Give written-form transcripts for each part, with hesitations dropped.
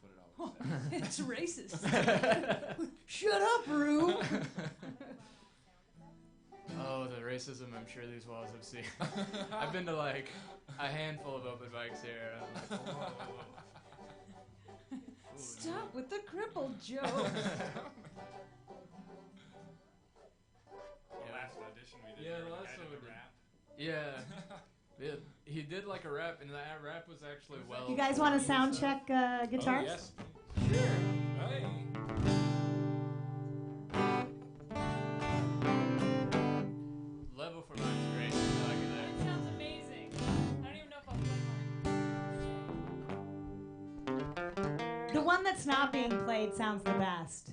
what it always says. It's racist. Shut up, Rue. Oh, the racism I'm sure these walls have seen. I've been to like a handful of open mics here. I'm like, whoa. Stop with the crippled joke. Last audition we did. Yeah, where the the last guy one did we a did. rap. Yeah. He did like a rap, and that rap was actually well. You guys want to sound check guitars? Oh, yes. Sure. Hey. Level for mine's great. I like it That sounds amazing. I don't even know if I'll play mine. The one that's not being played sounds the best.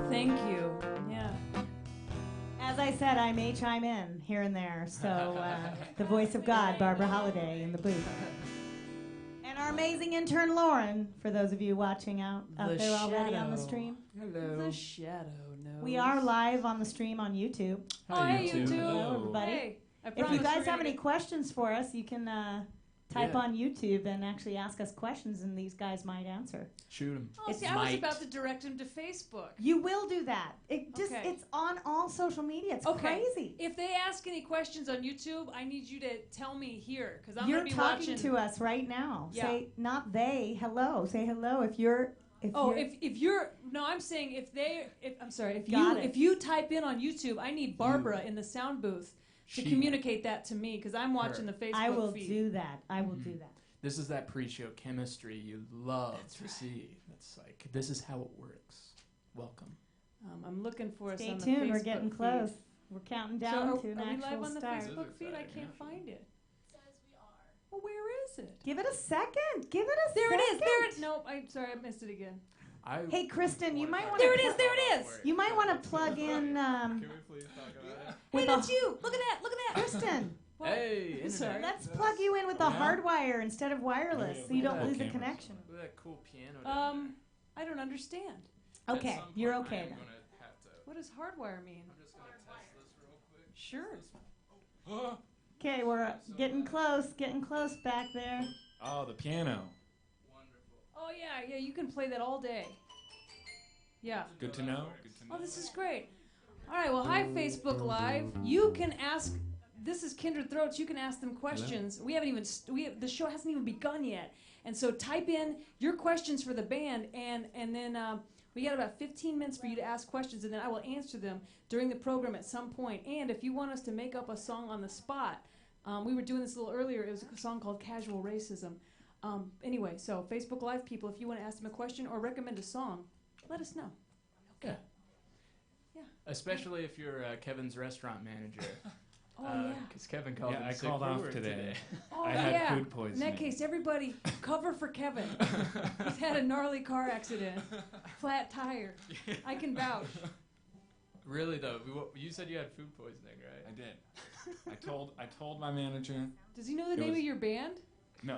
Thank you. Yeah. As I said, I may chime in here and there. So the voice of God, Barbara Holliday, in the booth. And our amazing intern, Lauren, for those of you watching out The there already on the shadow. stream. The shadow knows. We are live on the stream on YouTube. Oh, hey, YouTube. YouTube. Hello, everybody. Hey, I If you promise guys we're have gonna any questions for us, you can type Yeah. on YouTube and actually ask us questions, and these guys might answer. Shoot him. Oh, see, I was about to direct him to Facebook. You will do that. Okay. It's on all social media. It's Okay. crazy. If they ask any questions on YouTube, I need you to tell me here, because I'm You're going to be talking watching. to us right now. Yeah. Say not they. Hello. Say hello if you're. If you're no, I'm saying Got it. if you type in on YouTube, I need Barbara in the sound booth to communicate that to me, because I'm watching the Facebook I will feed. do that. I will do that. This is that pre-show chemistry you love to see. It's like, this is how it works. Welcome. I'm looking for us Stay on the tuned. Facebook We're getting feed. close. We're counting down to an are we live actual on the start. Facebook This is feed? I exciting, can't actually. find it. Well, where is it? Give it a second. Give it a There second. it is. There it. No, I'm sorry, I missed it again. Hey, Kristen, you might want There to. it is. There it is. You might want to plug in. Can we please talk about it? Hey, with that's a- you. Look at that. Look at that. Kristen, What? Hey, I'm sorry. internet. let's plug you in with the hardwire instead of wireless, so you look at don't that lose the camera. connection. Look at that cool piano down there. I don't understand. Okay, At some you're point, okay I am then. gonna have to. What does hardwire mean? I'm just gonna test this real quick. Sure. Okay, we're getting close back there. Oh, the piano. Wonderful. Oh yeah. You can play that all day. Yeah. Good to know. Good to know. Oh, this is great. All right. Well, hi Facebook Live. You can ask. This is Kindred Throats. You can ask them questions. We haven't even. The show hasn't even begun yet. And so type in your questions for the band, and then we got about 15 minutes for you to ask questions, and then I will answer them during the program at some point. And if you want us to make up a song on the spot, we were doing this a little earlier. It was a song called Casual Racism. Anyway, so Facebook Live people, if you want to ask them a question or recommend a song, let us know. Okay. Yeah. Especially if you're Kevin's restaurant manager. Oh, yeah. Because Kevin called Yeah, in I sick called for off work today. Oh, I yeah. had food In poisoning. that case, everybody cover for Kevin. He's had a gnarly car accident. Flat tire. I can vouch. Really though, you said you had food poisoning, right? I did. I told my manager. Does he know the It name was- of your band? No.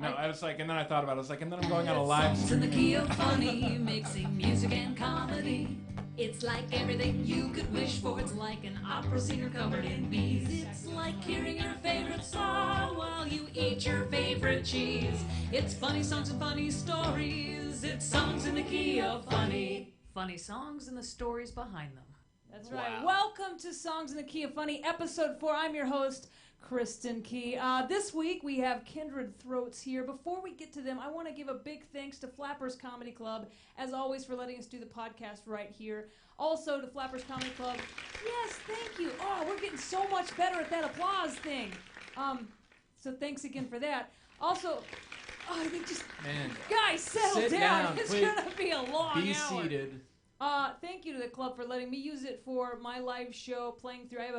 I was like, and then I thought about it. I was like, and then I'm going on a live Songs in the stream. key of funny, mixing music and comedy. It's like everything you could wish for. It's like an opera singer covered in bees. It's like hearing your favorite song while you eat your favorite cheese. It's funny songs and funny stories. It's songs in the key of funny. Funny songs and the stories behind them. That's right. Wow. Welcome to Songs in the Key of Funny, Episode 4. I'm your host, Kristin Key. This week we have Kindred Throats here. Before we get to them, I want to give a big thanks to Flappers Comedy Club, as always, for letting us do the podcast right here. Also to Flappers Comedy Club. Yes, thank you. Oh, we're getting so much better at that applause thing. So thanks again for that. Also, they just Man, guys, settle Sit down. down, It's please. gonna be a long be hour. seated. Thank you to the club for letting me use it for my live show playing through. I have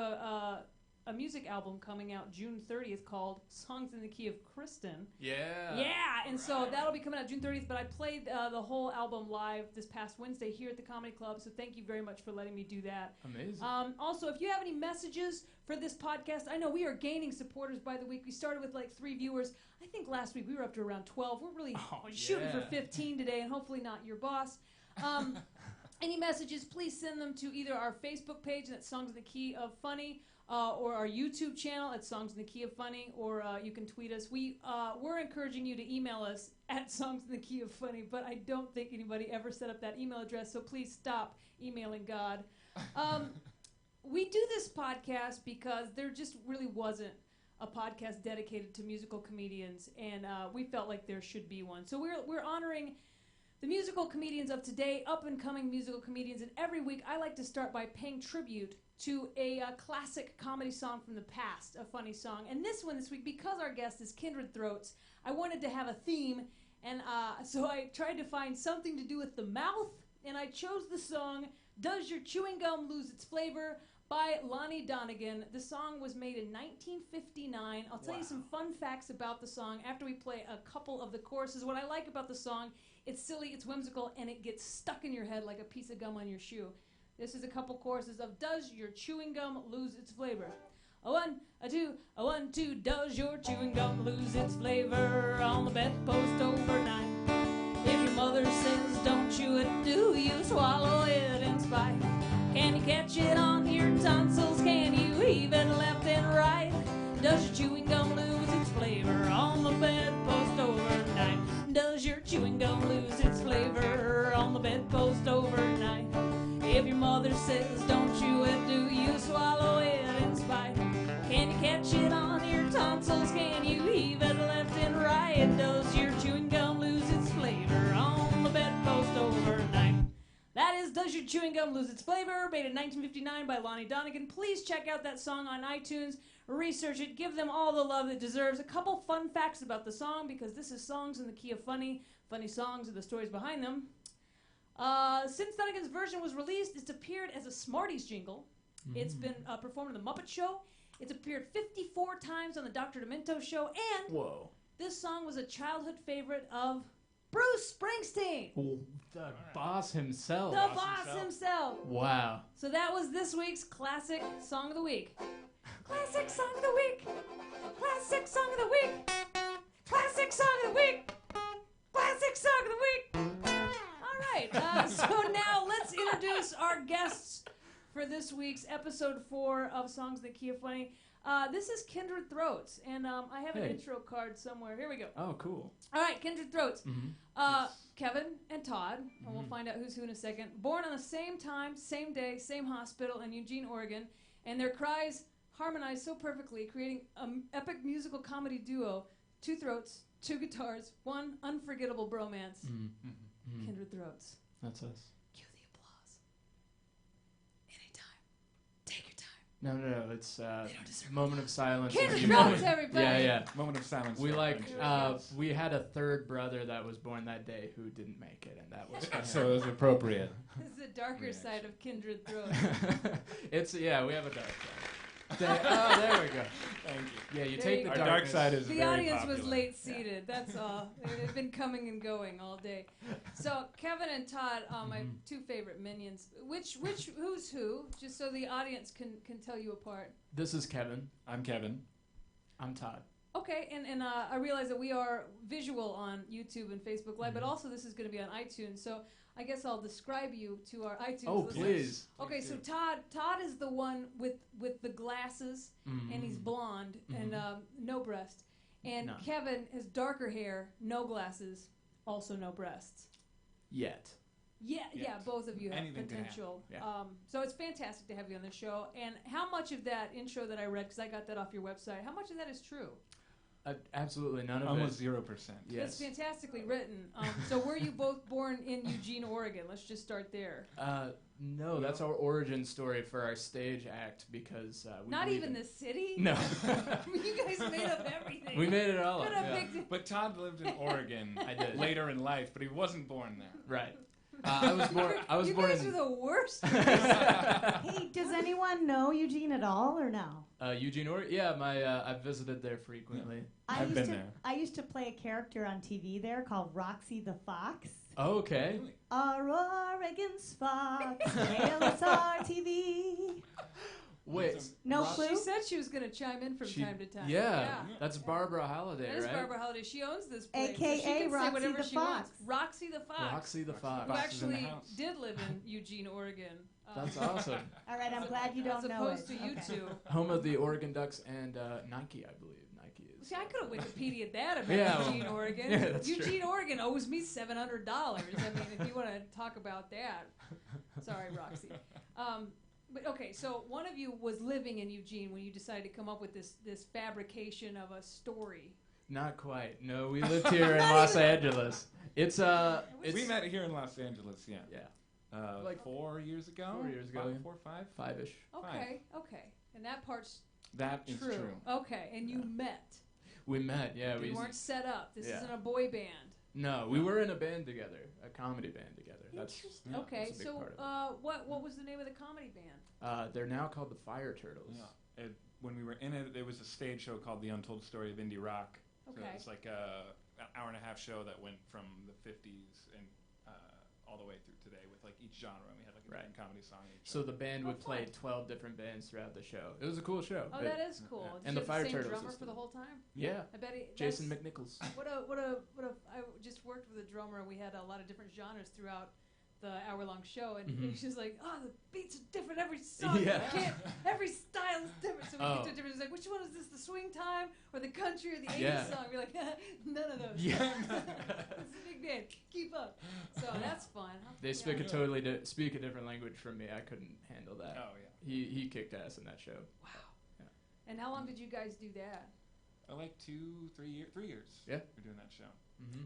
a music album coming out June 30th called Songs in the Key of Kristin. Yeah. Yeah, and so that'll be coming out June 30th, but I played the whole album live this past Wednesday here at the Comedy Club, so thank you very much for letting me do that. Amazing. Also, if you have any messages for this podcast, I know we are gaining supporters by the week. We started with like 3 viewers. I think last week we were up to around 12. We're really shooting for 15 today, and hopefully not your boss. Any messages, please send them to either our Facebook page, that's Songs in the Key of Funny, or our YouTube channel at Songs in the Key of Funny, or you can tweet us. We're encouraging you to email us at Songs in the Key of Funny, but I don't think anybody ever set up that email address, so please stop emailing God. We do this podcast because there just really wasn't a podcast dedicated to musical comedians, and we felt like there should be one. So we're honoring the musical comedians of today, up-and-coming musical comedians, and every week I like to start by paying tribute to a classic comedy song from the past, a funny song. And this week, because our guest is Kindred Throats, I wanted to have a theme, and so I tried to find something to do with the mouth, and I chose the song Does Your Chewing Gum Lose Its Flavor by Lonnie Donegan. The song was made in 1959. I'll tell you some fun facts about the song after we play a couple of the choruses. What I like about the song, it's silly, it's whimsical, and it gets stuck in your head like a piece of gum on your shoe. This is a couple choruses of Does Your Chewing Gum Lose Its Flavor? A one, a two, a 1, 2. Does your chewing gum lose its flavor on the bedpost overnight? If your mother says don't chew it, do you swallow it in spite? Can you catch it on your tonsils? Can you even left and right? Does your chewing gum lose its flavor on the bedpost overnight? Does your chewing gum lose its flavor on the bedpost overnight? If your mother says don't chew it, do you swallow it in spite? Can you catch it on your tonsils? Can you even left and right? Does your chewing gum lose its flavor on the bedpost overnight? That is Does Your Chewing Gum Lose Its Flavor, made in 1959 by Lonnie Donegan. Please check out that song on iTunes, research it, give them all the love it deserves. A couple fun facts about the song, because this is Songs in the Key of Funny. Funny songs and the stories behind them. Since Donegan's version was released, it's appeared as a Smarties jingle. It's been performed on The Muppet Show. It's appeared 54 times on The Dr. Demento Show. And this song was a childhood favorite of Bruce Springsteen. The boss himself. The boss himself. Wow. So that was this week's Classic Song of the Week. Classic Song of the Week. Classic Song of the Week. Classic Song of the Week. Classic Song of the Week. All right. So now let's introduce our guests for this week's episode 4 of Songs in the Key of Funny. This is Kindred Throats, and I have an intro card somewhere. Here we go. Oh, cool. All right, Kindred Throats. Yes. Kevin and Todd, and we'll find out who's who in a second. Born on the same time, same day, same hospital in Eugene, Oregon, and their cries harmonized so perfectly, creating an epic musical comedy duo. 2 throats, 2 guitars, 1 unforgettable bromance. Kindred Throats. That's us. Cue the applause. Anytime. Take your time. No. It's moment of silence. Kindred Throats, everybody. Yeah. Moment of silence. We for we had a third brother that was born that day who didn't make it, and that was so it was appropriate. This is the darker side of Kindred Throats. We have a dark side. There we go. Thank you. Yeah, you There take you the go. Our dark darkness. side is The very audience popular. was late seated. That's all. They've been coming and going all day. So Kevin and Todd, my 2 favorite minions. Who's who? Just so the audience can tell you apart. This is Kevin. I'm Kevin. I'm Todd. Okay, and I realize that we are visual on YouTube and Facebook Live, but also this is going to be on iTunes. So I guess I'll describe you to our iTunes listeners. Please. Okay, so Todd is the one with the glasses, and he's blonde and no breast. And None. Kevin has darker hair, no glasses, also no breasts. Yet. Yeah, both of you have Anything can potential. happen. So it's fantastic to have you on the show. And how much of that intro that I read, because I got that off your website, how much of that is true? Absolutely none of Almost it. 0%. Yes. It's fantastically written. So were you both born in Eugene, Oregon? Let's just start there. No, that's our origin story for our stage act because we Not believe even in- the city? No. You guys made up everything. We made it all up. What a Yeah. big But Todd lived in Oregon I did. later in life, but he wasn't born there. Right. I was born. I was you born guys in are the worst. Hey, does anyone know Eugene at all or no? Eugene, Oregon. Yeah, I've visited there frequently. I've been there. I used to play a character on TV there called Roxy the Fox. Oh, okay. Our Oregon's Fox, KLSR TV. Wait. No Rock- clue? She said she was going to chime in from time to time. Yeah, that's Barbara Holiday, That is right? Barbara Holiday. She owns this place. AKA so she can say Roxy whatever the she Fox. wants. Roxy the Fox. Roxy the Who Fox. Fox is in the actually house. did live in Eugene, Oregon. That's awesome. All right, I'm glad you don't As know opposed it. to you Okay. two. Home of the Oregon Ducks and Nike, I believe. Nike is. See, I could have Wikipedia'd that about Yeah, well, Eugene, Oregon. yeah, that's Eugene, true. Oregon owes me $700. I mean, if you want to talk about that. Sorry, Roxy. But okay, so one of you was living in Eugene when you decided to come up with this fabrication of a story. Not quite. No, we lived here in Los Angeles. It's We met here in Los Angeles, yeah. Yeah. Like 4 years ago? 4 years ago, yeah. 4 or 5? 5-ish. Okay, okay. And that part's That is true. Okay, and you met. We met, yeah. You We weren't set up. This Yeah. isn't a boy band. No, we were in a band together, a comedy band together. That's Interesting. yeah, Okay, that's a big so part of what was the name of the comedy band? they're now called the Fire Turtles. Yeah. When we were in it, there was a stage show called The Untold Story of Indie Rock. So Okay. it's like an hour and a half show that went from the 50s and all the way through today with like each genre. And we had like a different comedy song each So the band Oh, would play fun. 12 different bands throughout the show. It was a cool show. Oh, It- that is cool. Yeah. Did And you the have Fire same Turtles drummer is for the the- whole time? Yeah. I bet he. Jason that's- McNichols. What a! I just worked with a drummer, and we had a lot of different genres throughout the hour-long show, and Mhm. he's just like, "Oh, the beats are different every song. Yeah. I can't, every style is different." So we Oh. get to different. He's like, "Which one is this? The swing time or the country or the 80s Yeah. song?" We're like, "None of those." Yeah. It's a big band. Keep up. So that's fun. They speak speak a different language from me. I couldn't handle that. Oh, yeah. He kicked ass in that show. Wow. Yeah. And how long did you guys do that? Like 2, 3 years. 3 years. Yeah. We're doing that show. hmm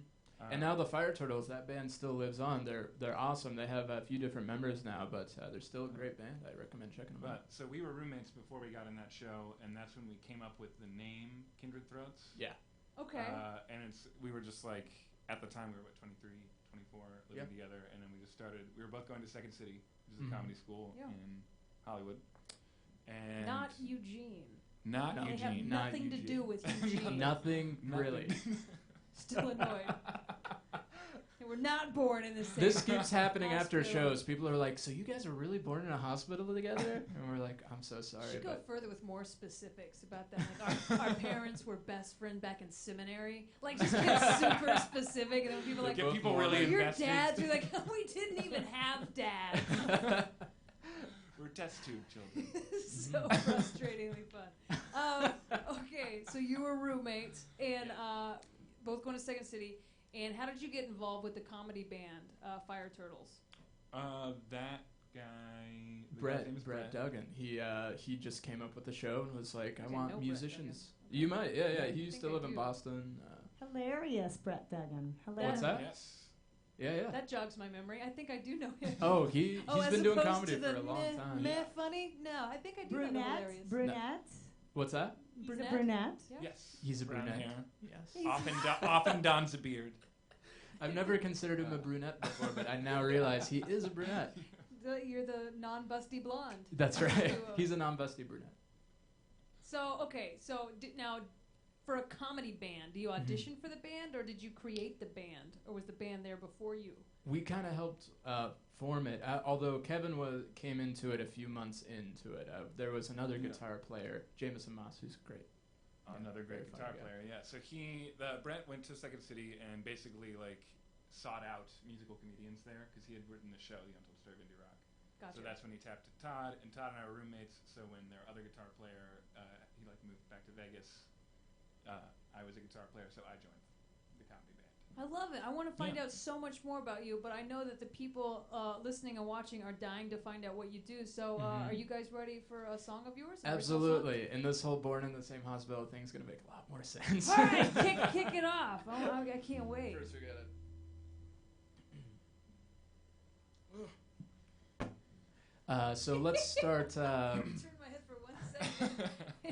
And now the Fire Turtles, that band still lives on. They're awesome. They have a few different members now, but they're still a great band. I recommend checking them out. So we were roommates before we got in that show, and that's when we came up with the name Kindred Throats. Yeah. Okay. And we were just like, at the time we were 23, 24, living together, and then we just started. We were both going to Second City, which is a comedy school in Hollywood. And Not Eugene. Not No. They Eugene. have Not nothing to Eugene. do with Eugene. Nothing really. Still annoyed. They were not born in the same. This keeps happening after hospital. shows. People are like, "So you guys are really born in a hospital together?" And we're like, "I'm so sorry." Should go But further with more specifics about that. Like our parents were best friends back in seminary. Like just get super specific, and then people are like, Get people Both really "Oh, your invested. dads." We're like, "We didn't even have dads." We're test tube children. So frustratingly fun. Okay, so you were roommates and both going to Second City. And how did you get involved with the comedy band Fire Turtles? That guy. The guy's name is Brett Duggan. He just came up with the show and was like, "I Okay, want know Brett musicians." Duggan. You might, yeah. I He used think to I live in do. Boston. Hilarious, Brett Duggan. Hilarious. What's that? Yes. Yeah. That jogs my memory. I think I do know him. Oh, he's as been doing opposed comedy to the for a long time. Meh funny? No, I think I do know the Brunette? hilarious. Brunette? What's that? He's Brunette? a brunette. Yeah. Yes. He's a Brown brunette. hair. Yes. Often dons a beard. I've never considered him a brunette before, but I now realize he is a brunette. You're the non-busty blonde. That's right. Duo. He's a non-busty brunette. So, okay, so now for a comedy band, do you audition for the band or did you create the band? Or was the band there before you? We kind of helped form it, although Kevin came into it a few months into it. There was another guitar player, Jameson Moss, who's great. Another great very guitar funny guy. player, yeah. So Brent went to Second City and basically like sought out musical comedians there because he had written the show, The Untold Story of Indie Rock. Gotcha. So that's when he tapped to Todd, and Todd and I were roommates. So when their other guitar player, he like moved back to Vegas, I was a guitar player, so I joined the comedy band. I love it. I want to find out so much more about you, but I know that the people listening and watching are dying to find out what you do. So are you guys ready for a song of yours? Absolutely. And this whole Born in the Same Hospital thing's going to make a lot more sense. All right, kick it off. I can't wait. First we got it. So let's start. Turn my head for 1 second.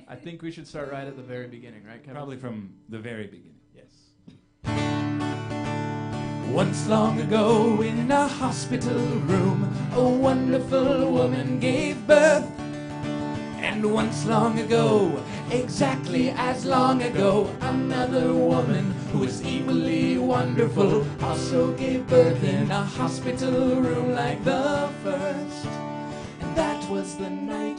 I think we should start right at the very beginning, right, Kevin? Probably from the very beginning. Yes. Once long ago in a hospital room, a wonderful woman gave birth. And once long ago, exactly as long ago, another woman who was equally wonderful also gave birth in a hospital room like the first. And that was the night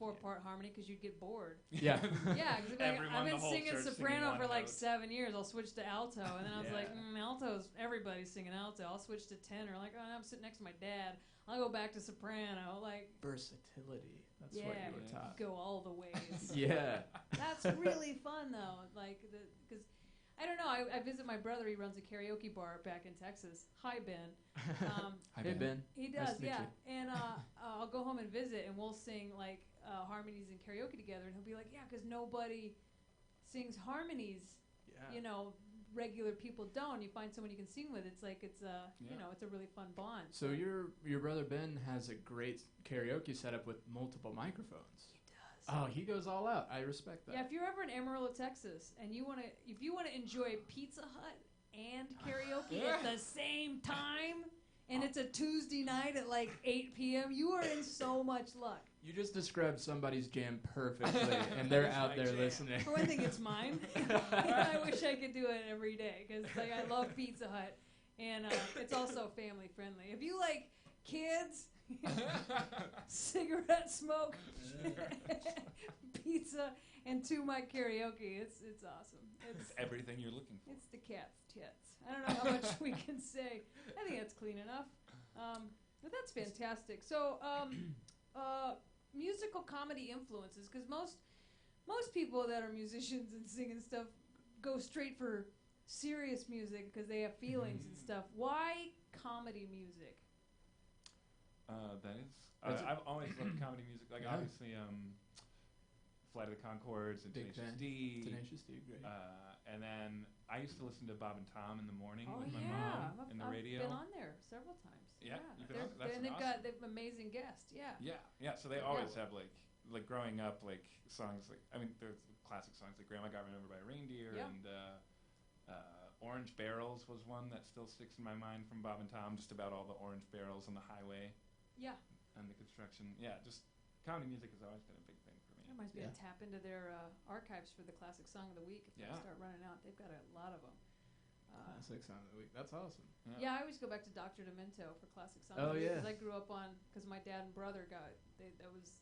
4-part harmony because you'd get bored. Yeah. Yeah, because Everyone, I've the been whole singing church soprano singing for one like note. 7 years. I'll switch to alto, and then I was Yeah. like, alto's everybody's singing alto. I'll switch to tenor. Like, I'm sitting next to my dad. I'll go back to soprano. Like, Versatility. That's yeah, what you were taught. go all the ways. Yeah. That's really fun though. Like, because I don't know. I visit my brother. He runs a karaoke bar back in Texas. Hi, Ben. Hey, Ben. He Nice does, to meet yeah. you. And I'll go home and visit, and we'll sing like harmonies and karaoke together. And he'll be like, "Yeah, because nobody sings harmonies. Yeah. You know, regular people don't. You find someone you can sing with. It's like it's a Yeah. you know, it's a really fun bond." So your brother Ben has a great karaoke setup with multiple microphones. He does. Oh, he goes all out. I respect that. Yeah, if you're ever in Amarillo, Texas, and if you wanna enjoy Pizza Hut and karaoke at the same time, and it's a Tuesday night at like 8 p.m., you are in so much luck. You just described somebody's jam perfectly, and they're It's out my there jam. listening. For one thing, it's mine. I wish I could do it every day because like I love Pizza Hut, and it's also family friendly. If you like kids, cigarette smoke, pizza, and 2-mic karaoke, it's awesome. It's everything you're looking for. It's the cat's tits. I don't know how much we can say. I think that's clean enough. But that's fantastic. So, musical comedy influences, because most people that are musicians and sing and stuff go straight for serious music because they have feelings and stuff. Why comedy music? That is. That's I've always loved comedy music. Like, Yeah. obviously, Flight of the Conchords and Big Tenacious fan. D. Tenacious D, great. And then I used to listen to Bob and Tom in the morning Oh with my yeah, mom in the I've radio. been on there several times. Yeah, you've been They're- on- that's and they've awesome. got amazing guests. Yeah. Yeah. So they always have like growing up, like songs like, I mean, there's classic songs like "Grandma Got Run Over by a Reindeer" Yeah. and "Orange Barrels" was one that still sticks in my mind from Bob and Tom. Just about all the orange barrels on the highway Yeah. and the construction. Yeah, just comedy music has always been a big thing for That me. reminds me Yeah. to tap into their archives for the classic song of the week. If they Yeah. start running out, they've got a lot of them. Classic song of the week. That's awesome. Yeah, I always go back to Dr. Demento for classic songs. Oh, yeah. Because I grew up on, because my dad and brother that was,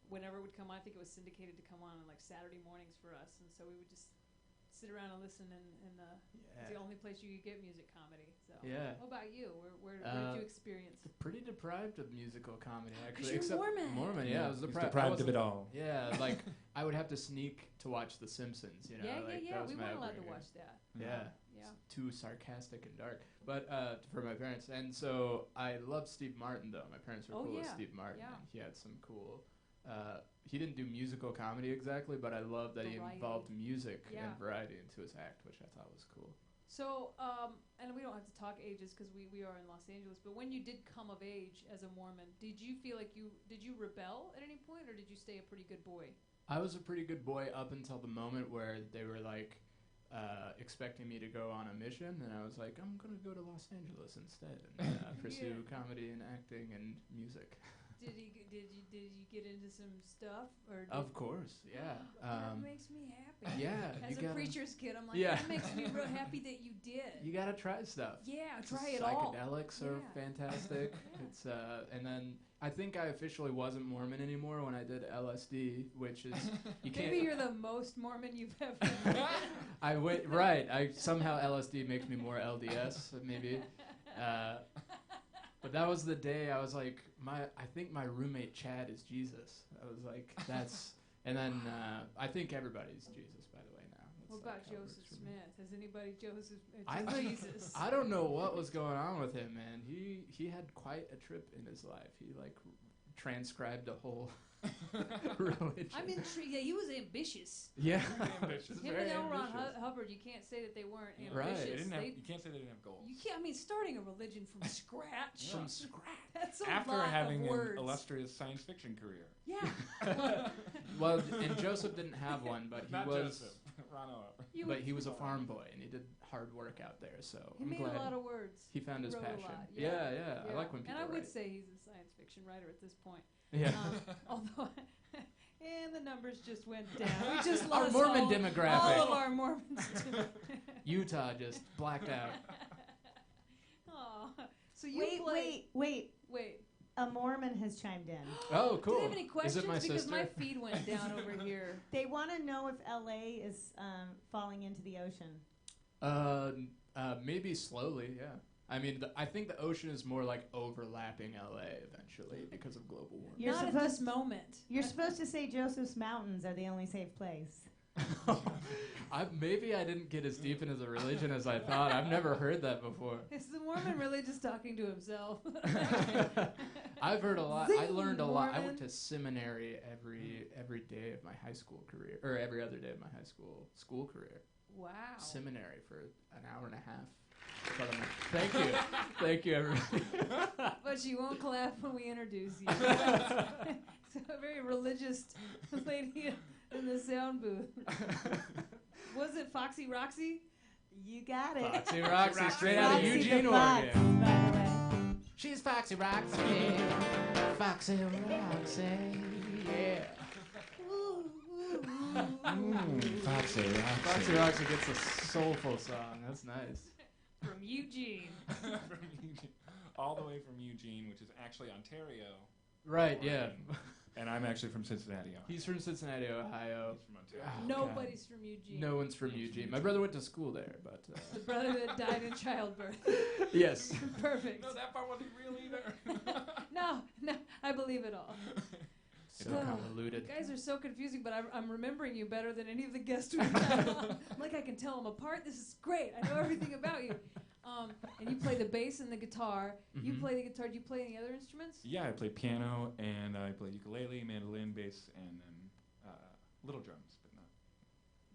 whenever it would come on, I think it was syndicated to come on like Saturday mornings for us. And so we would just sit around and listen it's the only place you could get music comedy. So Yeah. What about you? Where did you experience? Pretty deprived of musical comedy, actually. you're except Mormon. Yeah, I was He's deprived. of it all. Yeah, like I would have to sneak to watch The Simpsons. You know, Yeah. that was We my weren't allowed to upbringing. watch that. Yeah. Yeah. It's too sarcastic and dark. But for my parents. And so I loved Steve Martin, though. My parents were Oh, cool with yeah. Steve Martin. Yeah. And he had some cool... he didn't do musical comedy exactly, but I love that he Variety. involved music Yeah. and variety into his act, which I thought was cool. So, and we don't have to talk ages because we are in Los Angeles, but when you did come of age as a Mormon, did you feel like did you rebel at any point, or did you stay a pretty good boy? I was a pretty good boy up until the moment where they were like expecting me to go on a mission, and I was like, I'm gonna go to Los Angeles instead and pursue comedy and acting and music. Did you get into some stuff, or did Of course, yeah. that makes me happy. Yeah, As you a gotta- preacher's kid, I'm like, Yeah. that makes me real happy that you did. You gotta try stuff. Yeah, try it all. Psychedelics are Yeah. fantastic. Yeah. It's and then I think I officially wasn't Mormon anymore when I did LSD, which is you can't. Maybe you're the most Mormon you've ever been. I went right. I somehow LSD makes me more LDS maybe. But that was the day I was like, I think my roommate Chad is Jesus. I was like, that's, and then I think everybody's Jesus, by the way, now. What It's about like covered Joseph for me. Smith? Has anybody I think Jesus? I don't know what was going on with him, man. He had quite a trip in his life. He like transcribed a whole religion. I'm intrigued. Yeah, he was ambitious. Yeah, Ambitious. It's Him very and L. Ron ambitious. Hubbard, you can't say that they weren't Right. ambitious. You can't say they didn't have goals. You can't. I mean, starting a religion from scratch. From scratch. That's a After lot having of an words. illustrious science fiction career. Yeah. Well, and Joseph didn't have one, but he Not was. Joseph. Ron Hubbard. You But would- he was a farm boy, and he did hard work out there. So He I'm made glad a lot of words. he found his wrote a passion. lot, Yeah, yeah. I like when people And I would write. say he's a science fiction writer at this point. Yeah. Although, and the numbers just went down. We just Our lost Mormon all demographic. of our Mormons. Utah just blacked out. Aw. So you play. Wait. Wait. A Mormon has chimed in. Oh, cool. Do they have any questions? Is it my because sister? my feed went down over here. They want to know if LA is falling into the ocean. Maybe slowly, yeah. I mean, I think the ocean is more like overlapping LA eventually because of global warming. Not at this moment. You're supposed to say Joseph's Mountains are the only safe place. Maybe I didn't get as deep into the religion as I thought. I've never heard that before. Is the Mormon really just talking to himself? I've heard a lot. Zing, I learned a lot. I Mormon. went to seminary every day of my high school career, or every other day of my high school career. Wow. Seminary for an hour and a half. Thank you. Thank you, everybody. But you won't clap when we introduce you. So a very religious lady in the sound booth. Was it Foxy Roxy? You got it. Foxy Roxy, straight out of Foxy Eugene, the Fox, Oregon. by the way. She's Foxy Roxy. Foxy Roxy, yeah. Foxy Roxy. Foxy Roxy gets a soulful song. That's nice. From Eugene. From Eugene. All the way from Eugene, which is actually Ontario. Right, yeah. Oregon. And I'm actually from Cincinnati, Ohio. He's from Cincinnati, Ohio. He's from Ontario. Oh, Nobody's from Eugene. No one's from Eugene. My brother went to school there, but... The brother that died in childbirth. Yes. Perfect. No, that part wasn't real either. No, I believe it all. So Oh, convoluted. You guys are so confusing, but I'm remembering you better than any of the guests we've had on. I'm like, I can tell them apart. This is great. I know everything about you. And you play the bass and the guitar. You Mhm. play the guitar. Do you play any other instruments? Yeah, I play piano, and I play ukulele, mandolin, bass, and then little drums, but not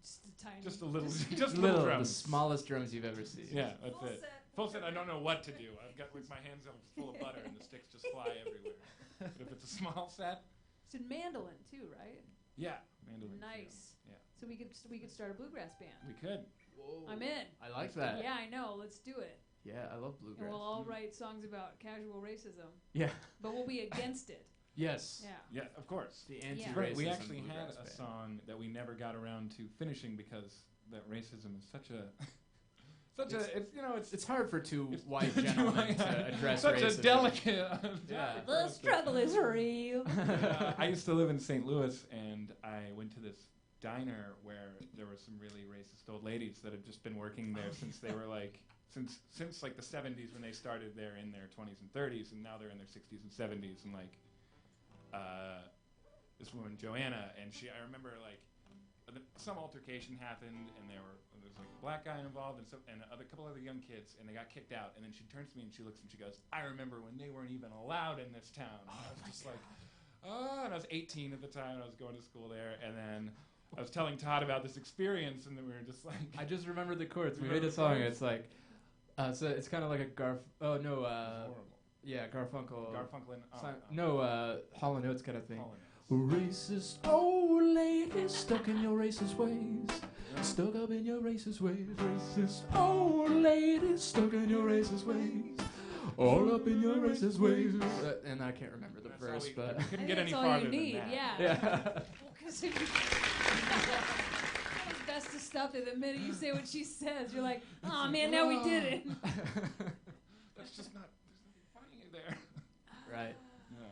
Just a tiny. just a little, just Little, little the drums. smallest drums you've ever seen. Yeah, that's Full it. set. Full set. I don't know what to do. I've got my hands are full of butter, and the sticks just fly everywhere. But if it's a small set, It's in mandolin too, right? yeah, mandolin. Nice. Yeah, So we could start a bluegrass band. we could. Whoa. I'm in. I like that. Yeah, I know. Let's do it. Yeah, I love And bluegrass. we'll all write songs about casual racism, Yeah. but we'll be against it. Yes. Yeah. Yeah, of course. The Yeah. anti-racism Right, we actually had bluegrass a band. song that we never got around to finishing because that racism is such a, It's hard for two It's- white gentlemen to address such racism. a delicate. Yeah. The struggle is real. I used to live in St. Louis, and I went to this diner where there were some really racist old ladies that had just been working there since they were like since like the 70s when they started there in their 20s and 30s, and now they're in their 60s and 70s, and like this woman Joanna, and I remember like some altercation happened, and there was like a black guy involved, and a couple other young kids, and they got kicked out. And then she turns to me and she looks and she goes, "I remember when they weren't even allowed in this town." And I was just like, oh, and I was 18 at the time, and I was going to school there, and then I was telling Todd about this experience, and then we were just like, I just remembered the chords. We Remember made a the song. chords? It's like, so it's kind of like a horrible. yeah, Garfunkel. Garfunkel and Hall & Oates kind of thing. Hall & Oates. Racist old lady stuck in your racist ways, stuck up in your racist ways. Racist old lady stuck in your racist ways, all up in your racist ways. And I can't remember the That's verse, all we but couldn't I get think any that's all farther you need. than that. Yeah. yeah. Well, 'cause if you it's best to stop it the minute you say what she says. You're like, oh man, now we did it. That's just not. There's nothing funny there. Right. No,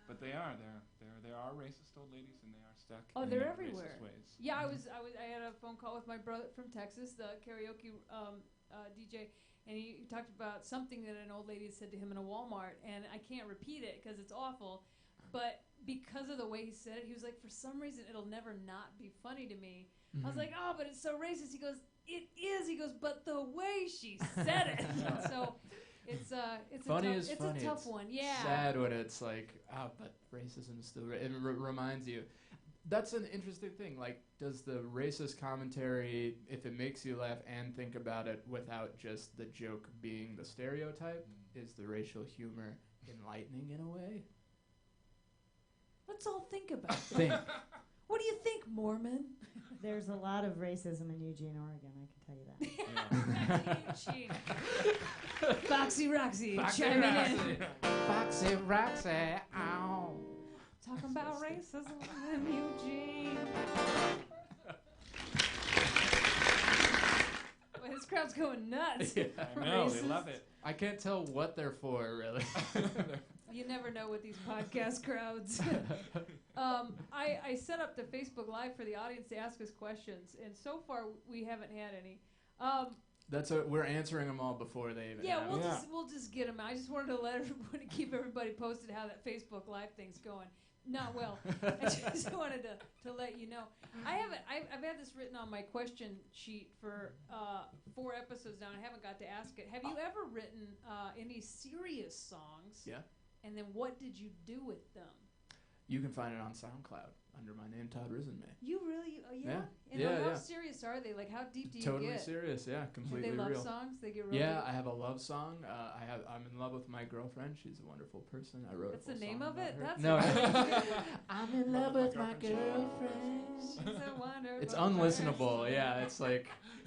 but there are racist old ladies, and they are stuck. Oh, in they're their everywhere. Racist ways. Yeah, I had a phone call with my brother from Texas, the karaoke DJ, and he talked about something that an old lady had said to him in a Walmart, and I can't repeat it because it's awful, but because of the way he said it, he was like, for some reason, it'll never not be funny to me. I was like, oh, but it's so racist. He goes, it is. He goes, but the way she said it. So it's Funny a is tough, funny. it's a tough It's one. Yeah. sad when it's like, oh, but racism is still. It reminds you. That's an interesting thing. Like, does the racist commentary, if it makes you laugh and think about it without just the joke being the stereotype, is the racial humor enlightening in a way? Let's all think about it. Think. What do you think, Mormon? There's a lot of racism in Eugene, Oregon, I can tell you that. Eugene. Foxy Roxy, Foxy chiming Roxy. in. Foxy Roxy, ow. Talking about racism in Eugene. Boy, this crowd's going nuts. Yeah. I know, they Racist. love it. I can't tell what they're for, really. You never know with these podcast crowds. I set up the Facebook Live for the audience to ask us questions, and so far we haven't had any. We're answering them all before they even. Yeah, happen. we'll just get them. I just wanted to let everybody keep everybody posted how that Facebook Live thing's going. Not well. I just wanted to let you know. I've had this written on my question sheet for 4 episodes now. I haven't got to ask it. Have you ever written any serious songs? Yeah. And then what did you do with them? You can find it on SoundCloud under my name, Todd Risenme. You really? Yeah. Yeah. And how Yeah. serious are they? Like, how deep do you Totally get? serious, yeah, completely Do they love real. songs? They get real Yeah, deep? I have a love song. I'm in love with my girlfriend. She's a wonderful person. I wrote. That's a the full name song of about it? her. That's no. amazing. I'm in love with my girlfriend. She's a wonderful It's unlistenable. Yeah, it's like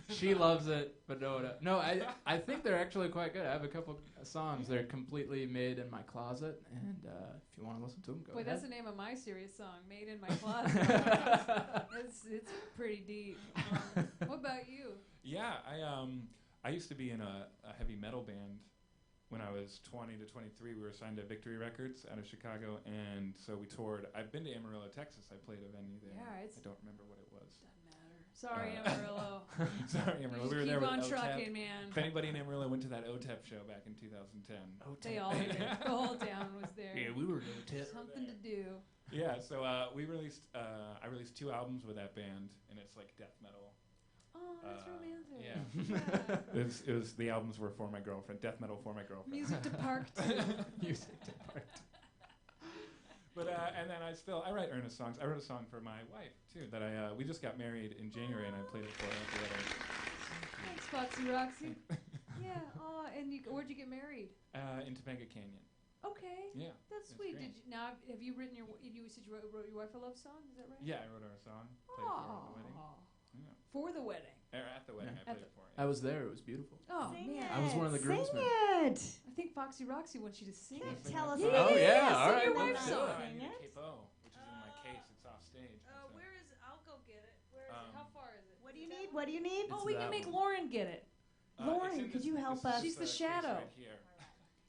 she loves it, but no. I think they're actually quite good. I have a couple songs. They're completely made in my closet, and if you want to listen to them, go Boy, ahead. that's the name of my serious song, Made in My Closet. it's pretty deep. What about you? Yeah, I used to be in a heavy metal band when I was 20 to 23. We were signed to Victory Records out of Chicago, and so we toured. I've been to Amarillo, Texas. I played a venue there. Yeah, I don't remember what it was. Doesn't matter. Sorry, Amarillo. Sorry, Amarillo. We were Keep there with on OTEP. trucking, man. If anybody in Amarillo went to that OTEP show back in 2010. They all did. The whole town was there. Yeah, we were OTEP. Something to do. Yeah, so I released 2 albums with that band, and it's like death metal. Oh, that's romantic. Yeah. It was the albums were for my girlfriend, death metal for my girlfriend. Music to park to. Music to part. But and then I write earnest songs. I wrote a song for my wife too that we just got married in January, and I played it for her at the wedding. Thanks, Foxy Roxy. Yeah. Oh, and where'd you get married? In Topanga Canyon. Okay. Yeah. That's That's sweet. great. Have you written you said you wrote your wife a love song? Is that right? Yeah, I wrote her a song. Played it for her at the wedding. Yeah. For the wedding. At the wedding, Yeah. I played it for her. I was there. It was beautiful. Oh Sing man. it. I was one of the groomsmen. Sing it. I think Foxy Roxy wants you to sing Can't it. tell us. Yeah, Oh, yeah, all sing right, your we'll wife's do it. song. I need Sing a it. capo, which is in my case. It's off stage. Where is it? I'll go get it. Where is it? How far is it? What do you need? What do you need? Oh, It's we that can make one. Lauren get it. Lauren, could you help us? She's the case shadow. Right here.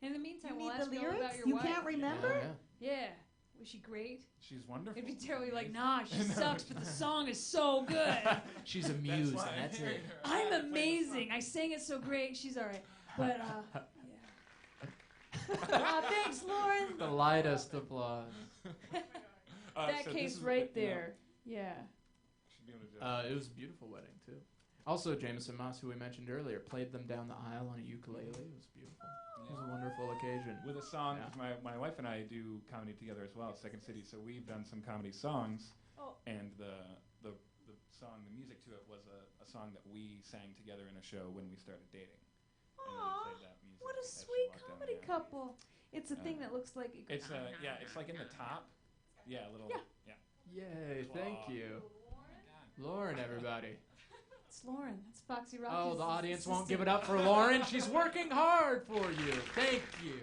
In the meantime, You we'll need ask the you all about lyrics? your You wife. can't remember? Yeah. Yeah. Was she great? She's wonderful. It'd be terrible. Like, nah, she sucks, but the song is so good. She's a muse, and why I'm that's hearing it. her. I'm I played the amazing. song. I sang it so great. She's all right. But, yeah. Thanks, Lauren. The lightest applause. That so case this is- right yeah. there. Yeah. Should be able to do it. It was a beautiful wedding too. Also, Jameson Moss, who we mentioned earlier, played them down the aisle on a ukulele. It was beautiful. It was a wonderful occasion. With a song, Yeah. 'cause my wife and I do comedy together as well at Second City, so we've done some comedy songs, Oh. and the song, the music to it was a song that we sang together in a show when we started dating. And then we Aw, played that music what a as she sweet walked down the comedy aisle. couple. It's a thing that looks like it goes. It's it's like in the top. Yeah, a little. Yeah. Yeah. Yay! Thank Aw. you, Lauren. Everybody. It's Lauren. It's Foxy Rocky. Oh, the audience won't give it up for Lauren. She's working hard for you. Thank you.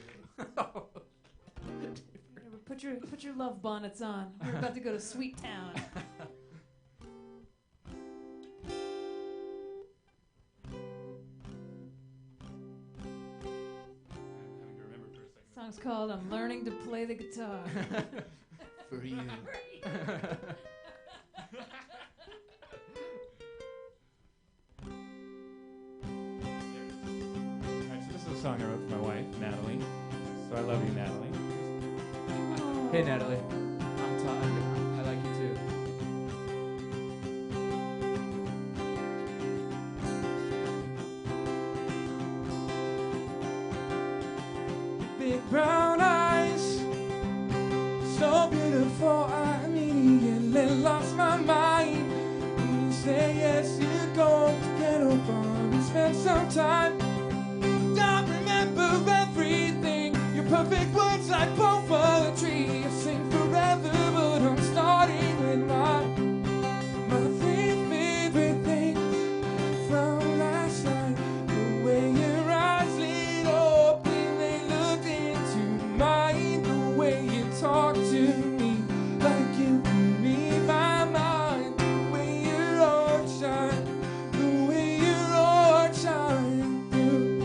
Put your love bonnets on. We're about to go to Sweet Town. I'm having to remember for a second. Song's called "I'm Learning to Play the Guitar." For you. Alright, so this is a song I wrote for my wife, Natalie. So I love you, Natalie. Hey, Natalie. I'm Todd. I like you too. Big brown eyes, so beautiful. I immediately lost my mind. When you say yes, you go to get up on and spend some time. Don't remember everything. Your perfect words like poetry. I sing forever, but I'm starting with my three favorite things from last night. The way your eyes lit up when they looked into mine. The way you talk to me like you can read my mind. The way your heart shine, the way your heart shine through.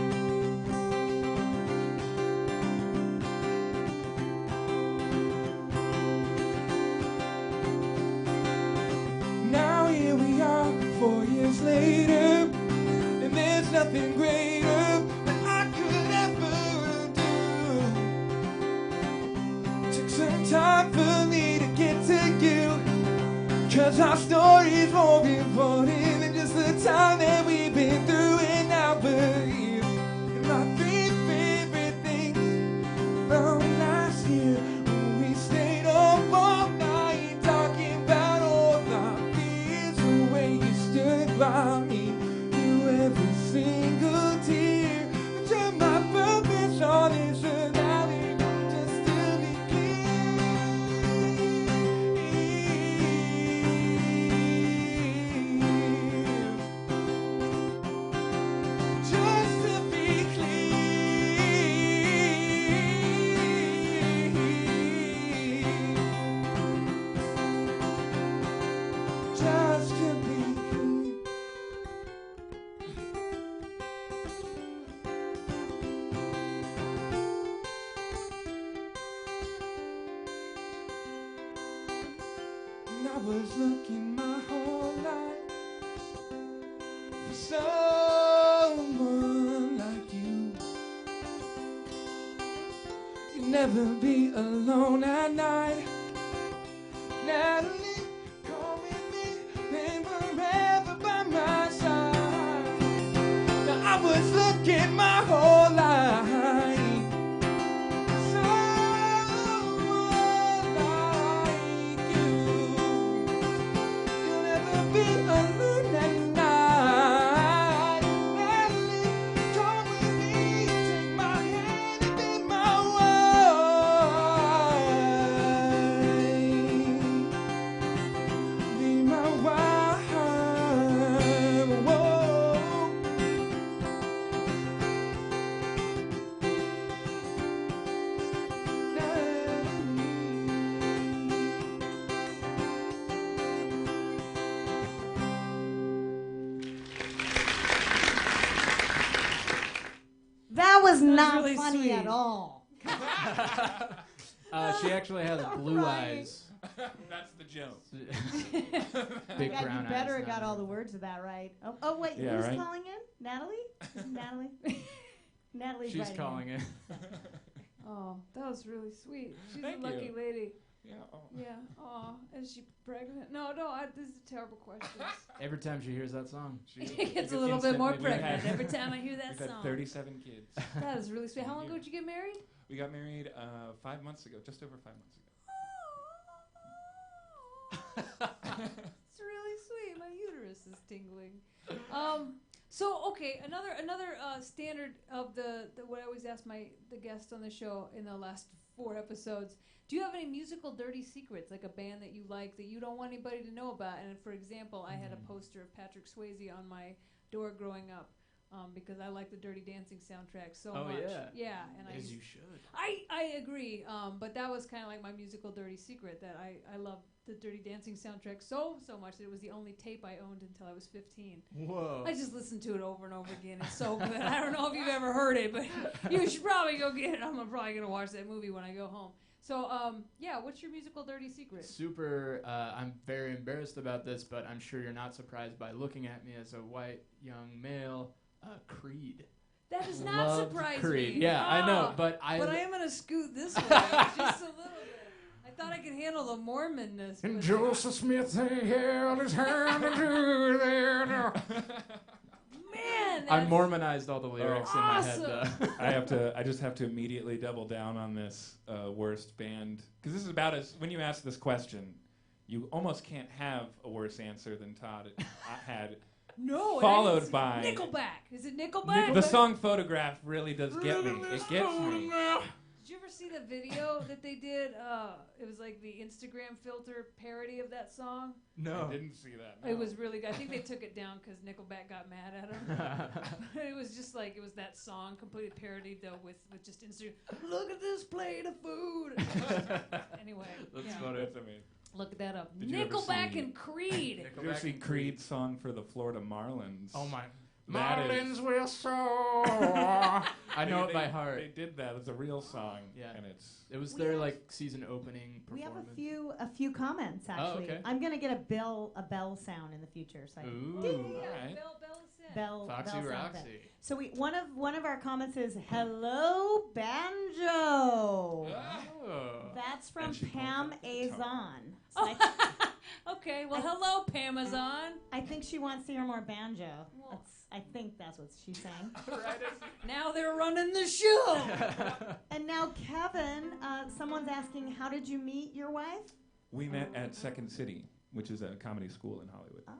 nothing greater than I could ever do. Took some time for me to get to you, 'cause our story's more important than just the time that we've been through. And now we're here. And my three favorite things from last year, when we stayed up all night talking about all our fears. The way you stood by me through every single tear. Turn my purpose on is a valley just to just to be clear. Just to be clear. And I was looking my whole life for someone like you. You'd never be alone at night. Natalie, come with me, and forever by my side. Now I was looking my whole life for someone like you. You'll never be alone at night. Natalie, come with me, take my hand and be my wife. Be my wife. Whoa. That was not really funny sweet. at all. She actually has blue Right. eyes. That's the joke. Big God, brown you better eyes. have got all the words of that right. Oh wait, Yeah, who's right? calling in? Natalie? Is it Natalie? Natalie's She's writing in. calling it. Oh, that was really sweet. She's Thank a lucky you. lady. Yeah. Oh. Yeah. Oh, is she pregnant? No. This is a terrible question. Every time she hears that song. It gets a little bit more instantly pregnant had- every time I hear that We've had song. 37 kids. That is really sweet. How long ago did you get married? We got married 5 months ago, just over 5 months ago. It's really sweet. My uterus is tingling. So okay, another standard of the what I always ask the guests on the show in the last 4 episodes. Do you have any musical dirty secrets, like a band that you like that you don't want anybody to know about? And for example, I had a poster of Patrick Swayze on my door growing up because I like the Dirty Dancing soundtrack so much. Yeah, and As you should. I agree. But that was kind of like my musical dirty secret, that I love the Dirty Dancing soundtrack so much that it was the only tape I owned until I was 15. Whoa. I just listened to it over and over again. It's so good. I don't know if you've ever heard it, but you should probably go get it. I'm probably going to watch that movie when I go home. So, yeah, what's your musical dirty secret? Super, I'm very embarrassed about this, but I'm sure you're not surprised by looking at me as a white young male. Creed. That does not Loved surprise Creed. me. Yeah, I know, Oh, but I am going to scoot this way just a little bit. I thought I could handle the Mormonness. And but- Joseph Smith held his hand into there. Man, I that's Mormonized all the lyrics in my head. awesome. I just have to immediately double down on this worst band, because this is about when you ask this question, you almost can't have a worse answer than Todd had. No, Followed it's by Nickelback. Is it Nickelback? the song "Photograph" really does get me. It gets me. Did you ever see the video that they did? It was like the Instagram filter parody of that song. No. I didn't see that. It no. was really good. I think they took it down because Nickelback got mad at them. It was just like, it was that song completely parodied though with just Instagram. Look at this plate of food. Anyway, That's yeah. funny. That's amazing. Look that up. Did you ever Nickelback see- and Creed. Did you ever see Creed's song for the Florida Marlins? Oh my. That Marlins is- will soar. I know it by heart. They did that. It's a real song. Yeah. And it's It was We their have- like season opening We have performance. a few comments actually. okay. I'm gonna get a bell sound in the future. So Ooh. Yeah, Alright. Bell Foxy sound Roxy. effect. So one of our comments is hello banjo. Oh. That's from And she Pam pulled out the guitar. Azan. So Okay, well, hello, Pamazon. I think she wants to hear more banjo. Well- I think that's what she's saying. Now they're running the show. And now, Kevin, someone's asking, how did you meet your wife? We met at Second City, which is a comedy school in Hollywood. Oh,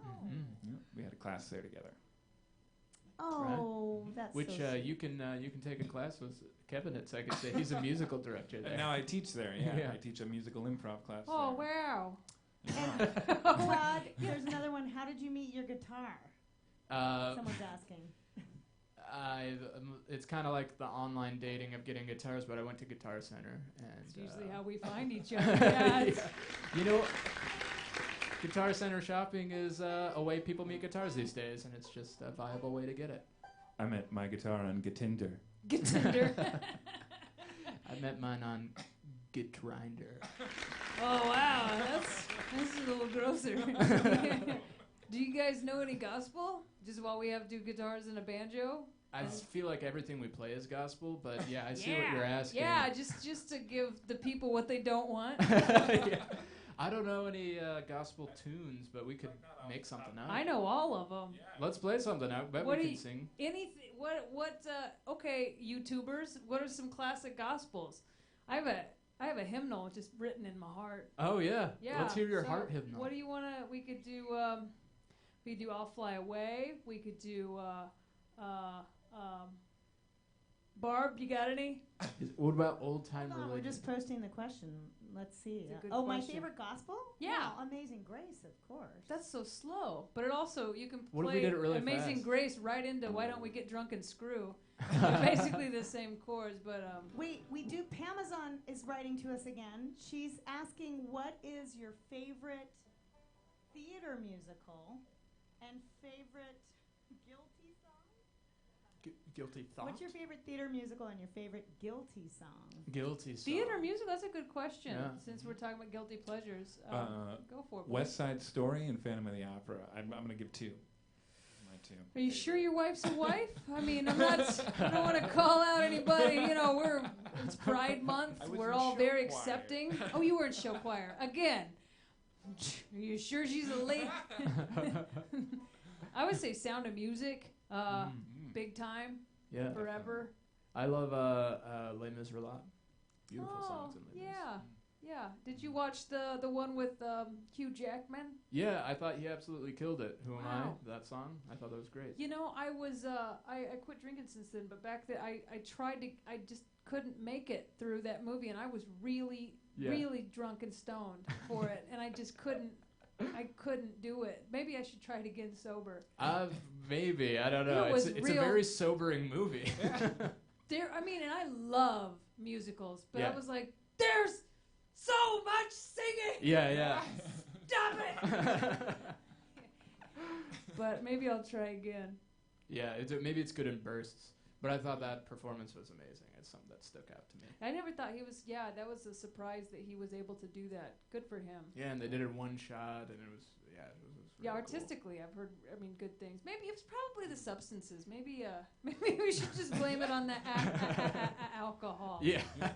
Yeah, we had a class there together. that's Which so sweet. you can take a class with Kevin at Second City. He's a musical director there. And now I teach there. Yeah, Yeah. I teach a musical improv class. Oh, there. wow. Todd, there's another one. How did you meet your guitar? Someone's asking. It's kind of like the online dating of getting guitars, but I went to Guitar Center, and It's usually how we find each other. Yeah, it's- you know, Guitar Center shopping is a way people meet guitars these days, and it's just a viable way to get it. I met my guitar on Getinder. Get Tinder. I met mine on Gitrinder. Oh, wow. That's a little grosser. Do you guys know any gospel? Just while we have two guitars and a banjo? I feel like everything we play is gospel, but yeah, I see what you're asking. Yeah, just to give the people what they don't want. Yeah. I don't know any gospel tunes, but we could make something up. I know all of them. Let's play something out. Bet What we do can you- sing. Anything? Okay, YouTubers. What are some classic gospels? I have a hymnal just written in my heart. Oh yeah. Yeah. Let's hear your so heart hymnal. What do you wanna? We could do. I'll Fly Away. We could do. Barb, you got any? What about old time Hold on, we're religion? just posting the question. Let's see. It's a good Oh, my question. favorite gospel? Yeah. Wow, Amazing Grace, of course. That's so slow. But it also you can What if we play did it really Amazing fast? Grace right into Why Don't We Get Drunk and Screw. They're basically the same chords, but Wait, Pamazon is writing to us again. She's asking, what is your favorite theater musical and favorite guilty song? Guilty thought. What's your favorite theater musical and your favorite guilty song? Guilty song. theater music. That's a good question. Yeah. Since we're talking about guilty pleasures, go for it. West Side Story and Phantom of the Opera. I'm going to give two. My two. Are you sure your wife's a wife? I mean, I don't want to call out anybody. You know, it's Pride Month. I was We're in all show very choir. accepting. Oh, you were in show choir again. Are you sure she's a lady? I would say Sound of Music, big time, Yeah. forever. I love Les Miserables. Beautiful songs in Les Mis. Yeah. Did you watch the one with Hugh Jackman? Yeah, I thought he absolutely killed it. Who am Wow. I? That song. I thought that was great. You know, I was I quit drinking since then, but back then I tried to. I just couldn't make it through that movie, and I was really drunk and stoned for it, and I just couldn't. I couldn't do it. Maybe I should try it again sober. Maybe. I don't know. It was It's a real- very sobering movie. And I love musicals, but I Yeah. was like, there's so much singing. yeah. Stop it. But maybe I'll try again. Yeah, maybe it's good in bursts. But I thought that performance was amazing. It's something that stuck out to me. I never thought he was. Yeah, that was a surprise that he was able to do that. Good for him. Yeah, and they did it in one shot, and it was really Yeah, cool. artistically, I've heard. I mean, good things. Maybe it was probably the substances. Maybe we should just blame it on the alcohol. Yeah. Yeah.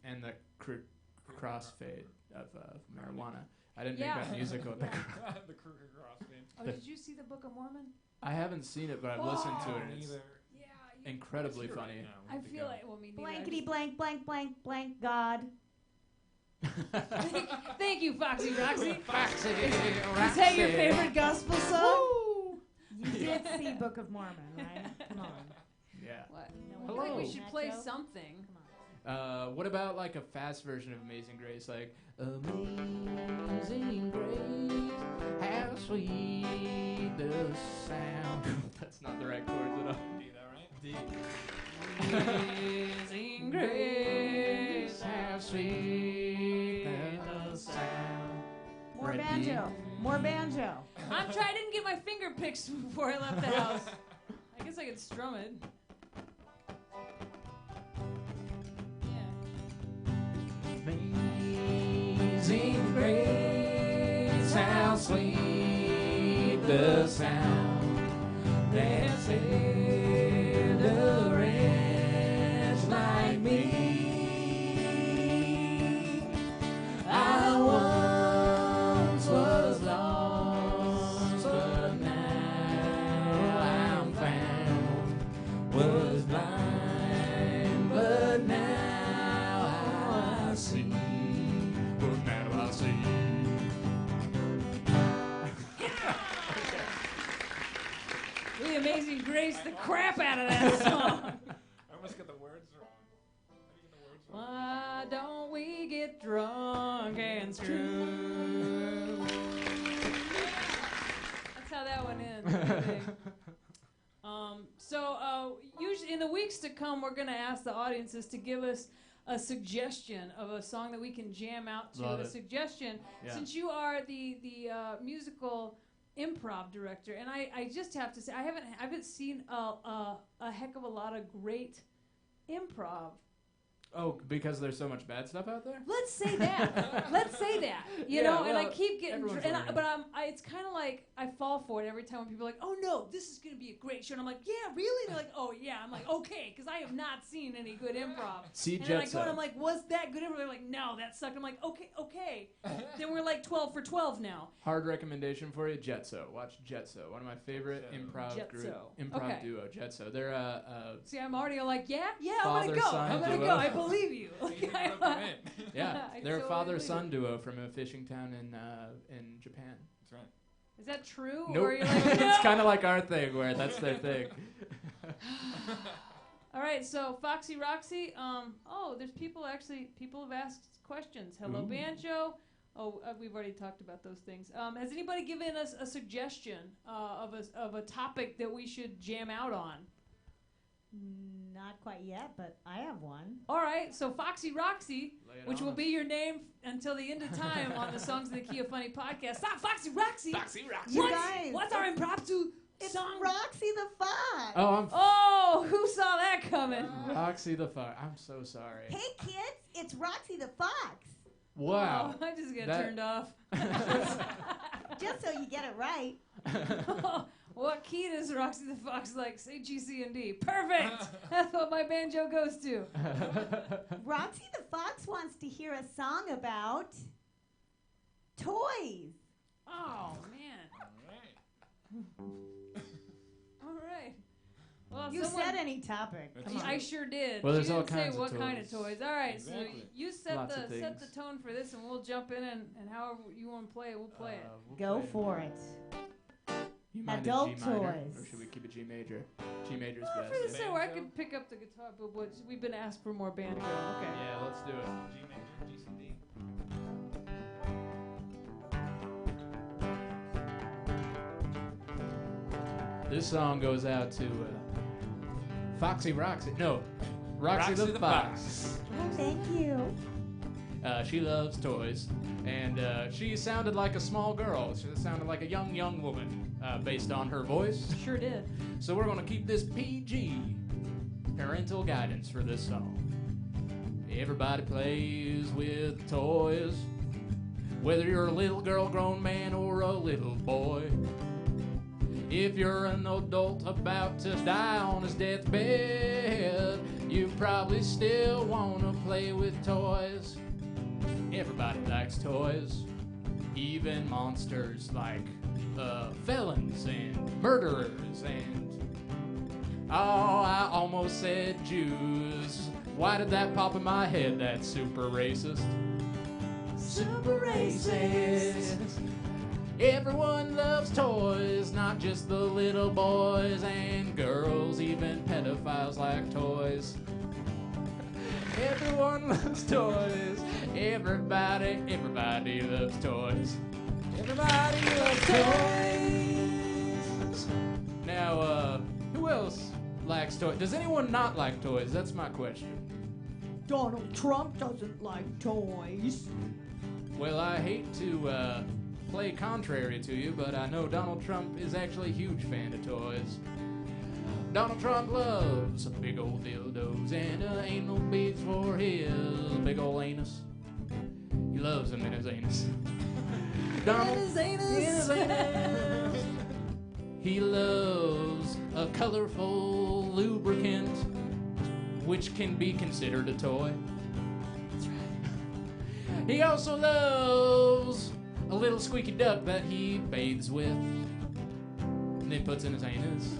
And the crossfade of marijuana. I didn't Yeah. make that musical. The crossfade. Oh, did you see the Book of Mormon? I haven't seen it, but I've listened to it, and it's Neither. Yeah. incredibly funny. I feel like. Well, me neither. Blankety blank blank blank blank God. Thank you, Foxy Roxy. Foxy Is that your favorite gospel song? You did see Book of Mormon, right? Come on. Yeah. What? No I think we Hello. should That play joke? something. Come on. What about like a fast version of Amazing Grace, like Amazing Grace, how sweet the sound. That's not the right chords at all. D, that right? D. Amazing grace, how sweet the sound. More Red banjo. More banjo. I'm trying. I didn't get my finger picks before I left the house. I guess I could strum it. Yeah. Amazing Grace, how sweet the sound Amazing Grace the crap out of that song. I almost got the words wrong. How do you get the words wrong? Why don't we get drunk and screw? That's how that one ends. I think. Usually in the weeks to come, we're going to ask the audiences to give us a suggestion of a song that we can jam out to. Love a it. suggestion, Yeah. since you are the musical improv director, and I just have to say I haven't seen a heck of a lot of great improv. Oh, because there's so much bad stuff out there? Let's say that. Let's say that. You Yeah, know, and I well, keep getting, everyone's and learning. it's kind of like I fall for it every time when people are like, "Oh no, this is gonna be a great show," and I'm like, "Yeah, really?" And they're like, "Oh yeah." I'm like, "Okay," because I have not seen any good improv. See And then I go Jetso. and I'm like, "Was that good improv?" They're like, "No, that sucked." I'm like, "Okay." Then we're like 12 for 12 now. Hard recommendation for you, Jetso. Watch Jetso. One of my favorite Jetso. improv group, Jetso. improv Okay. duo, Jetso. They're See, I'm already like, "Yeah, I'm gonna go. Father-son I'm gonna duo. go. I believe you." You represent. yeah, I they're a totally father-son duo from a fishing town in Japan. That's right. Is that true? Nope. Or you're like, It's "No." kind of like our thing, where that's their thing. All right, so Foxy Roxy, there's people have asked questions. Hello, Ooh. Banjo. Oh, we've already talked about those things. Has anybody given us a suggestion of a topic that we should jam out on? Not quite yet, but I have one. All right, so Foxy Roxy, Lay it which on will us. be your name until the end of time on the Songs of the Key of Funny podcast. Stop, Foxy Roxy. Foxy Roxy. You guys, What's our impromptu it's song? Roxy the Fox. Oh, who saw that coming? Roxy the Fox. I'm so sorry. Hey kids, it's Roxy the Fox. Wow. Oh, I just got That- turned off. Just so you get it right. What key does Roxy the Fox like? Say G, C, and D. Perfect! That's what my banjo goes to. Roxy the Fox wants to hear a song about toys. Oh, man. All right. All right. Well, You someone- said any topic. That's Come on. I sure did. Well, there's She all didn't say kinds of what kind of toys. toys. All right, so Exactly. you set Lots of the things. tone for this, and we'll jump in and however you want to play it, we'll play it. We'll Go play for it. You mind a Adult G minor, toys. or should we keep a G major? G major's Oh, best. for the Yeah. sake, I Banjo? could pick up the guitar, but we've been asked for more banjo. Okay. Yeah, let's do it. G major, G, C, D. This song goes out to Foxy Roxy. No, Roxy the Fox. Oh, thank you. She loves toys, and she sounded like a small girl. She sounded like a young woman, based on her voice. Sure did. So we're gonna keep this PG, parental guidance for this song. Everybody plays with toys, whether you're a little girl, grown man, or a little boy. If you're an adult about to die on his deathbed, you probably still wanna play with toys. Everybody likes toys, even monsters like felons and murderers and I almost said Jews. Why did that pop in my head? That's super racist. Super racist. Everyone loves toys, not just the little boys and girls, even pedophiles like toys. Everyone loves toys. Everybody loves toys. Everybody loves toys. Now, who else likes toys? Does anyone not like toys? That's my question. Donald Trump doesn't like toys. Well, I hate to play contrary to you, but I know Donald Trump is actually a huge fan of toys. Donald Trump loves big old dildos and anal beads for his big old anus. He loves them in his anus. Donald in his anus. He loves a colorful lubricant, which can be considered a toy. That's right. He also loves a little squeaky duck that he bathes with and then puts in his anus.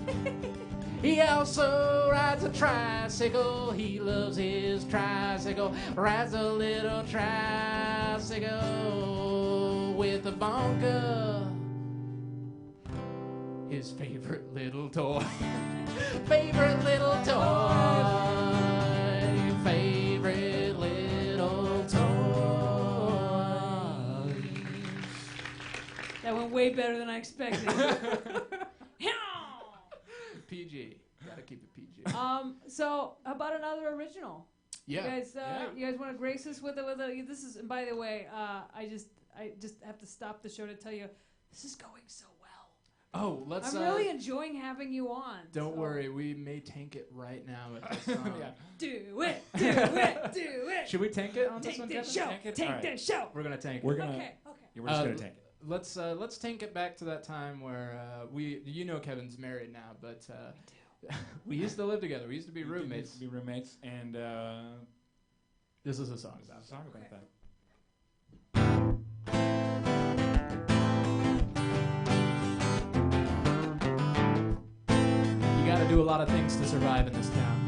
He also rides a tricycle. He loves his tricycle. Rides a little tricycle with a bonker. his favorite little toy. Favorite little toy. Favorite little toy. That went way better than I expected. PG. Gotta keep it PG. So how about another original? Yeah. You guys want to grace us with a this is, and by the way, I just have to stop the show to tell you this is going so well. Oh, let's. I'm really enjoying having you on. Don't worry, we may tank it right now with this song. Yeah. Do it, do it, do it. Should we tank it on this one, Tank Kevin? the show, tank the show. We're gonna tank it. We're gonna. Okay. Yeah, we're just gonna tank it. Let's tank it back to that time where Kevin's married now, but we used to live together. We used to be roommates. Be roommates, and This is a song about a song about that. You gotta do a lot of things to survive in this town.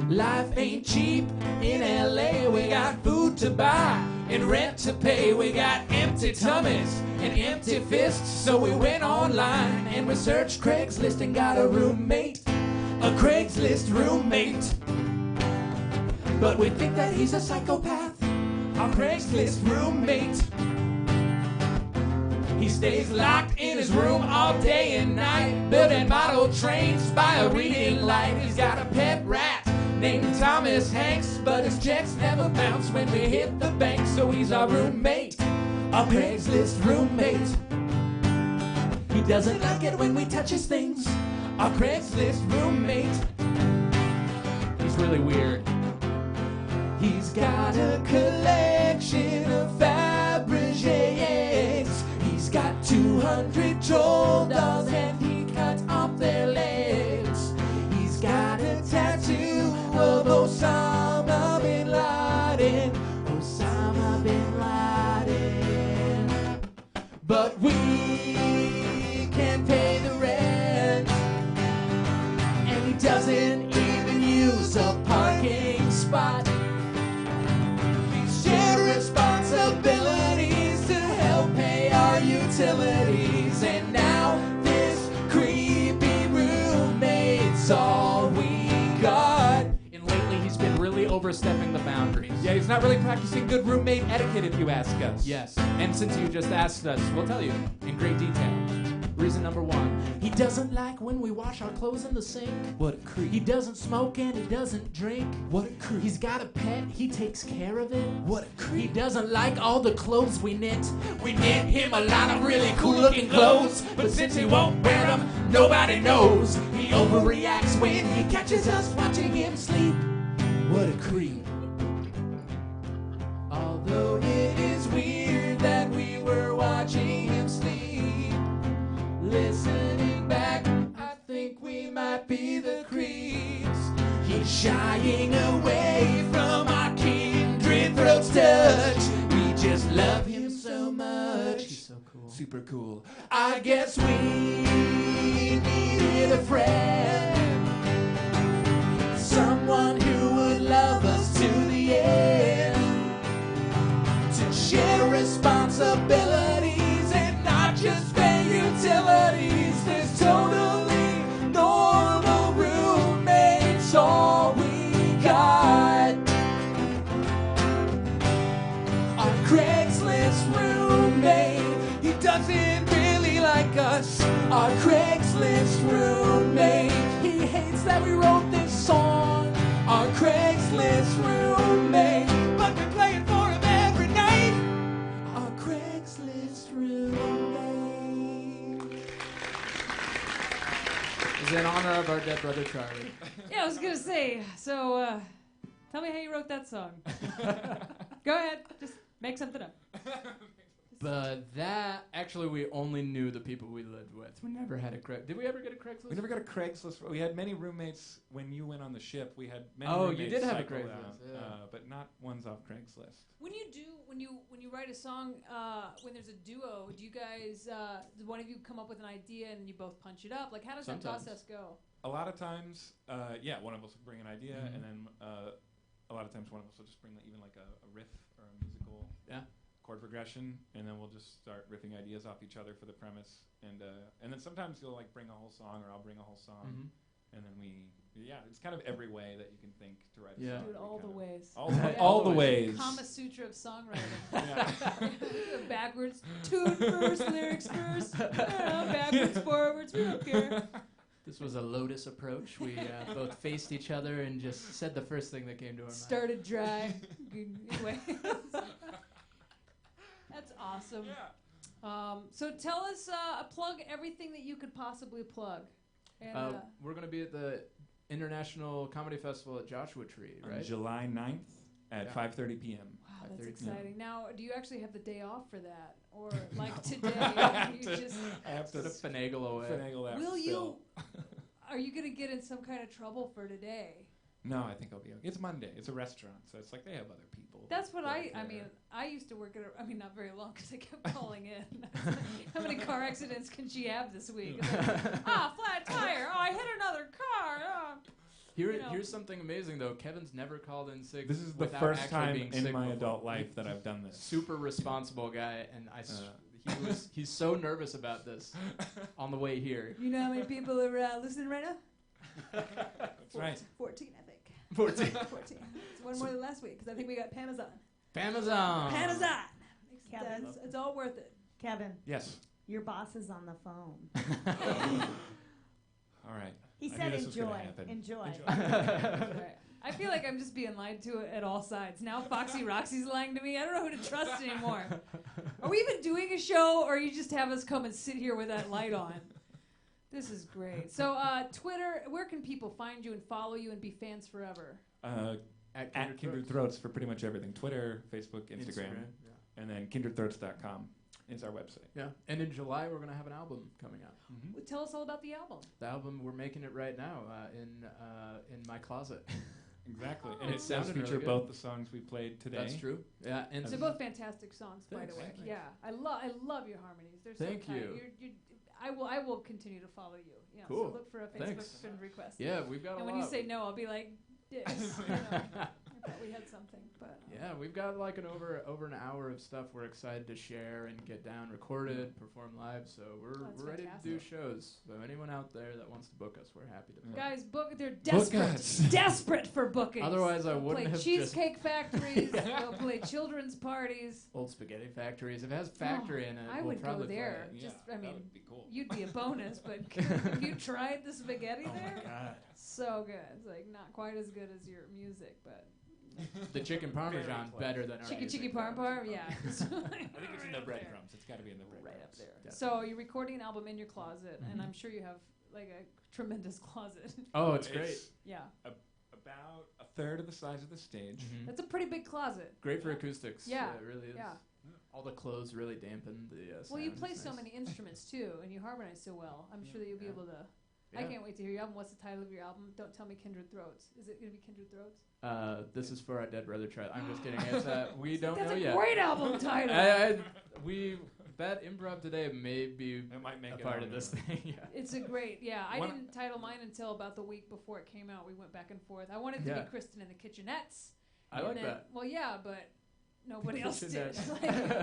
Life ain't cheap in LA. We got food to buy and rent to pay. We got empty tummies and empty fists. So we went online and we searched Craigslist and got a roommate, a Craigslist roommate. But we think that he's a psychopath, our Craigslist roommate. He stays locked in his room all day and night, building model trains by a reading light. He's got a pet rat named Thomas Hanks, but his checks never bounce when we hit the bank. So he's our roommate, our Craigslist roommate. He doesn't like it when we touch his things, our Craigslist roommate. He's really weird. He's got a collection of Fabergé eggs. He's got 200 troll dolls and he cut off their legs. He's got a tattoo of Osama bin Laden, Osama bin Laden. But we can't pay the rent, and he doesn't even use a parking spot. We share responsibilities to help pay our utilities, and now this creepy roommate's all we got. And lately he's been really overstepping the boundaries. Yeah, he's not really practicing good roommate etiquette, if you ask us. Yes. And since you just asked us, we'll tell you in great detail. Reason number one, He doesn't like when we wash our clothes in the sink. What a creep. He doesn't smoke and he doesn't drink. What a creep. He's got a pet, he takes care of it. What a creep. He doesn't like all the clothes we knit. We knit him a lot of really cool looking clothes, but since he won't wear them, nobody knows. He overreacts when he catches us watching him sleep. What a creep. Although it is weird that we were watching him sleep, listening back, I think we might be the creeps. He's shying away from our Kindred Throats touch. We just love him so much. he's so cool. Super cool. I guess we needed a friend, someone who would love us to the end, to share responsibilities and not just pay utilities. This totally normal roommate's all we got. Our Craigslist roommate, he doesn't really like us. Our Craigslist roommate, he hates that we wrote this song. Our Craigslist roommate, but we play it for him every night. Our Craigslist roommate. Is in honor of our dead brother Charlie. Yeah, I was gonna say. So, tell me how you wrote that song. Go ahead, just make something up. But that, actually, we only knew the people we lived with. We never had a Craigslist. Did we ever get a Craigslist? We never got a Craigslist. We had many roommates when you went on the ship. We had many Oh, roommates you did have a cycle Craigslist, out, yeah. but not ones off Craigslist. When you write a song, when there's a duo, do you guys, do one of you come up with an idea and you both punch it up? Like, how does that Sometimes. process go? A lot of times, one of us will bring an idea, Mhm. and then a lot of times one of us will just bring even like a riff or a musical chord progression, and then we'll just start riffing ideas off each other for the premise, and then sometimes you'll like bring a whole song, or I'll bring a whole song, and then it's kind of every way that you can think to write a song. Dude, all the ways. All the ways. Kama Sutra of songwriting. Backwards, tune first, lyrics first, backwards, forwards, we don't care. This was a Lotus approach. We both faced each other and just said the first thing that came to our mind. Started dry. Anyway. That's awesome. Yeah. So tell us, plug everything that you could possibly plug. And, we're going to be at the International Comedy Festival at Joshua Tree, right? On July 9th at 5:30 p.m. Wow, that's 5:30 exciting. Now, do you actually have the day off for that? Or like today, you just... I have to finagle away. Finagle that Will still. Are you going to get in some kind of trouble for today? No, I think I'll be okay. It's Monday. It's a restaurant, so it's like they have other people. That's what I mean, I used to work at not very long because I kept calling in. How many car accidents can she have this week? Like, flat tire. I hit another car. Here's something amazing, though. Kevin's never called in sick. This is the without first actually time being in sick my before. adult life that I've done this. Super responsible guy, and he's so nervous about this on the way here. You know how many people are listening right now? That's right. 14, I think. 14. 14. It's one more than last week because I think we got Pamazon. Kevin. It's all worth it. Kevin, Yes. your boss is on the phone. All right. He I said knew this was gonna enjoy. happen. Enjoy. Right. I feel like I'm just being lied to at all sides. Now Foxy Roxy's lying to me. I don't know who to trust anymore. Are we even doing a show, or you just have us come and sit here with that light on? This is great. So Twitter, where can people find you and follow you and be fans forever? At Kindred Throats for pretty much everything. Twitter, Facebook, Instagram. And then kindredthroats.com is our website. Yeah. And in July, we're going to have an album coming out. Mm-hmm. Well, tell us all about the album. The album, we're making it right now in my closet. Exactly. Oh, And it it does sounded really feature good. both the songs we played today. That's true. Yeah. And They're both fantastic songs, by Thanks. the way. Thanks. Yeah, I love your harmonies. They're so Thank tight. you. I will continue to follow you. Yeah, Cool. So look for a Facebook Thanks. friend request. Yeah, we've got And a when lot. you say no, I'll be like, dicks. I thought we had something, but Yeah, we've got like over an hour of stuff we're excited to share and get down recorded, perform live. So we're ready to do shows. So anyone out there that wants to book us, we're happy to. guys, they're desperate, us. desperate for bookings. Otherwise, I They'll wouldn't play have cheesecake factories. They'll play children's parties. Old spaghetti factories. If it has factory in it, I we'll would go probably there. play it. Just, I that mean, would be cool. you'd be a bonus, but have you tried the spaghetti there? Oh my God. So good. It's like not quite as good as your music, but The chicken parmesan better than our chicky music, parm though. parm, yeah. I think it's in the breadcrumbs. It's got to be in the breadcrumbs. Right up there. Definitely. So you're recording an album in your closet, and Mhm. I'm sure you have like a tremendous closet. Oh, it's great. Yeah, About a third of the size of the stage. Mhm. that's a pretty big closet. Great for acoustics. Yeah, it really is. yeah. All the clothes really dampen the Well, you sound. play It's so nice. many instruments too, and you harmonize so well. I'm sure that you'll be able to. I Yeah. can't wait to hear your album. What's the title of your album? Don't tell me Kindred Throats. Is it going to be Kindred Throats? This is for our dead brother child. I'm just kidding. It's we don't That's know a yet. great album title. That improv today may be It might make a it part on of this there. thing. Yeah. It's a great, I One- didn't title mine until about the week before it came out. We went back and forth. I wanted to Yeah. be Kristin and the Kitchenettes. I and like then- that. Well, yeah, but nobody else did. Kitchenettes.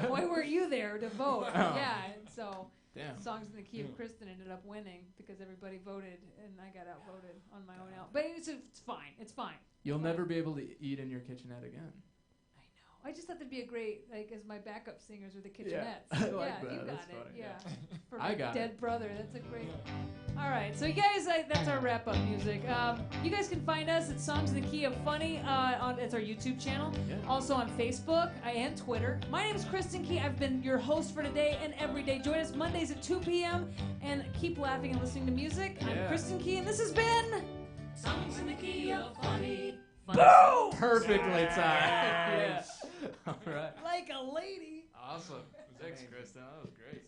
Like, why weren't you there to vote? Oh. Yeah, and so Damn. Songs in the Key of Kristin ended up winning because everybody voted, and I got outvoted on my own album. But it's fine. It's fine. You'll Fine. never be able to eat in your kitchenette again. I know. I just thought that'd be a great, like, as my backup singers are the Yeah, Kitchenettes. I like yeah, that. you got That's it. funny, Yeah. For I my got dead it. brother. That's a great. All right, so you guys, that's our wrap-up music. You guys can find us at Songs in the Key of Funny. It's our YouTube channel. Yeah. Also on Facebook and Twitter. My name is Kristin Key. I've been your host for today and every day. Join us Mondays at 2 p.m. and keep laughing and listening to music. I'm Yeah. Kristin Key, and this has been Songs in the Key of Funny. Boom! Perfectly timed. Yes. Yeah. All right. Like a lady. Awesome. Thanks, Kristen. That was great.